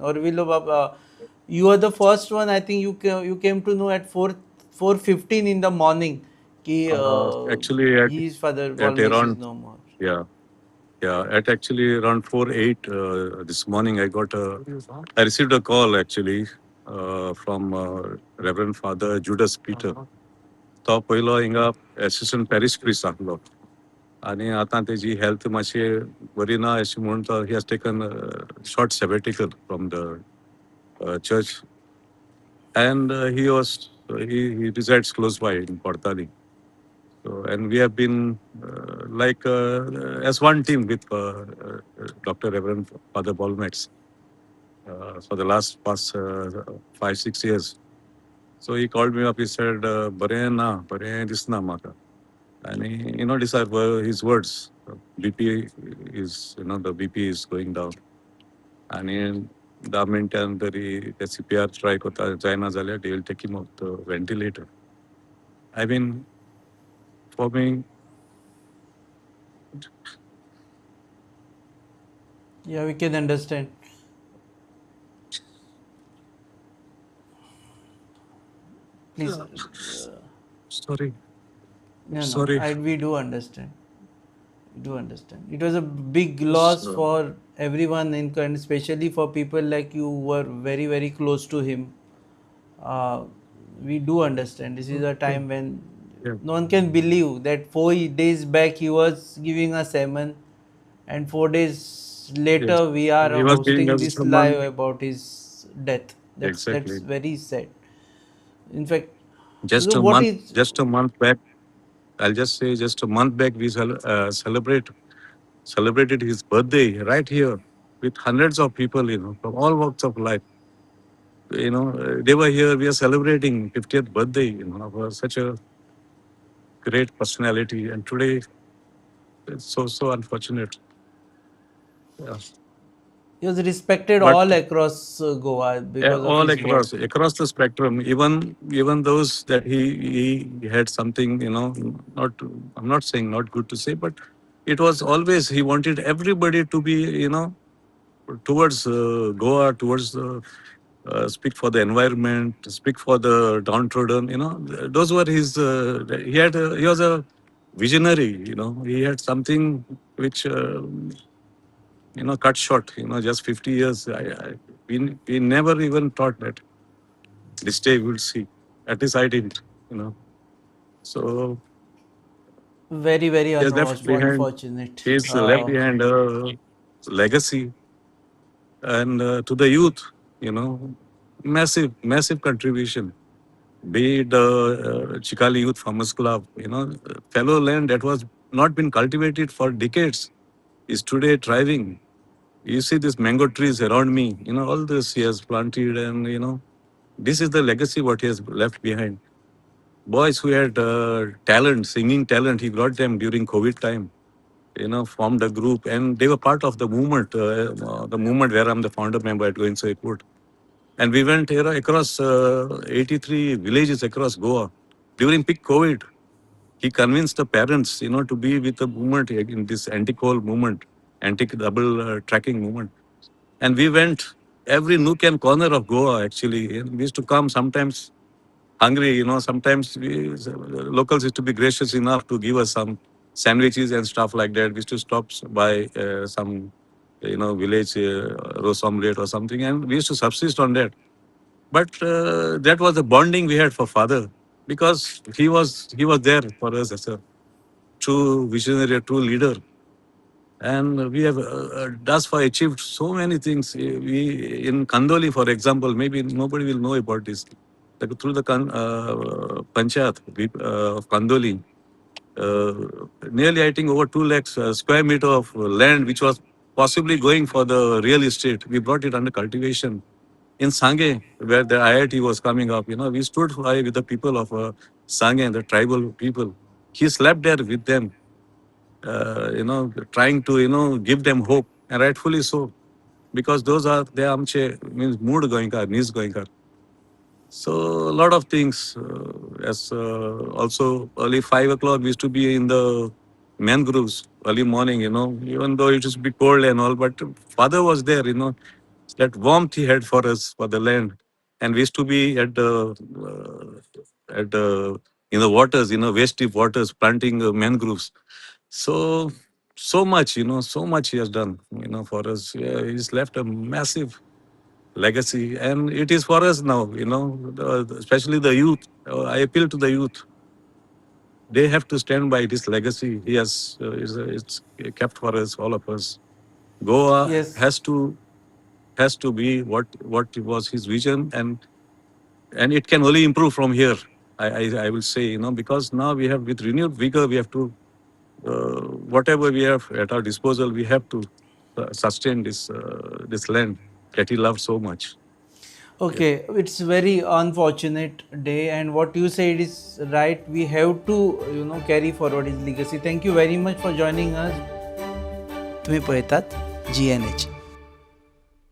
Orville, you are the first one. I think you came to know at 4:15 in the morning. Ki, Actually, his father at Bolmax is around, no more. yeah, yeah, at actually around 4:08 this morning, I received a call actually from Reverend Father Judas Peter. तो पयलो हिंगा assistant parish priest आसलो आनी आतां तेजी health मातशी बरी ना अशी म्हणून तो he has taken short sabbatical from the church and he resides close by in Portali. So, and we have been as one team with Dr. Reverend Father Bolmax for the past 5-6 years. So he called me up. He said, "Bare na, bare this na maka." And these are his words. BP is, the BP is going down. And 10 मिनिटां तरी ते CPR try करता जायना जाल्यार they will take him off the ventilator. I mean, for me, Yeah, we can understand. Please. sorry, No. sorry. We do understand. We do understand. It was a big loss So, for everyone, and especially for people like you who were very, very close to him. Uh, we do understand. This is a time when yeah, no one can believe that 4 days back he was giving a sermon, and 4 days yes. later we are He was giving hosting us this someone live about his death. That's exactly. very sad. In fact, Just so a what month, is just a month back. I'll just say, just a month back, we celebrated his birthday right here with hundreds of people, from all walks of life. They were here. We are celebrating 50th birthday, of such a great personality. And today, it's so unfortunate. Yeah. he was respected But all across Goa because of all his work. across the spectrum, even those that he had something, not I'm not saying not good to say, but it was always he wanted everybody to be, towards Goa, towards the speak for the environment, speak for the downtrodden. Those were his. He was a visionary. He had something which cut short. Just 50 years. We never even thought that this day we'll see. At least I didn't. So Very, very he has left behind. unfortunate. He's left behind a legacy, and to the youth, massive contribution. Be it the Chikali Youth Farmers Club, fellow land that was not been cultivated for decades is today thriving. You see these mango trees around me, all this he has planted, and this is the legacy what he has left behind. Boys who had talent, singing talent, he got them during COVID time, formed a group, and they were part of the movement where I'm the founder member at Goan Konkan. And we went here across 83 villages across Goa. During peak COVID, he convinced the parents, to be with the movement in this anti-coal movement, anti-double tracking movement. And we went every nook and corner of Goa, actually. And we used to come sometimes hungry, sometimes locals used to be gracious enough to give us some sandwiches and stuff like that. We used to stop by some, village roast omelette or something, and we used to subsist on that. But that was the bonding we had for father because he was there for us as a true visionary, a true leader. And we have thus far achieved so many things. We in Kandoli, for example, maybe nobody will know about this. Through the Panchayat of Kandoli, nearly I think over 2 lakhs square meter of land, which was possibly going for the real estate. We brought it under cultivation. In Sange, where the IIT was coming up, we stood high with the people of Sange, the tribal people. He slept there with them, trying to, give them hope, and rightfully so, because those are, they amche, means mood going kar, knees going kar. So a lot of things. As also early 5 o'clock, we used to be in the mangroves early morning. Even though it used to be cold and all, but father was there. that warmth he had for us, for the land. And we used to be at the in the waters, waist deep waters, planting mangroves. So so much, so much he has done, for us. Yeah, he's left a massive legacy, and it is for us now. Especially the youth. I appeal to the youth. They have to stand by this legacy. He has it's kept for us, all of us. Goa Yes. has to be what was his vision, and it can only improve from here. I will say, because now we have, with renewed vigor, we have to whatever we have at our disposal, we have to sustain this land that he loved so much. Yeah. Okay, it's very unfortunate day, and what you said is right. We have to, carry forward his legacy. Thank you very much for joining us. तुम्ही पळतात GNH.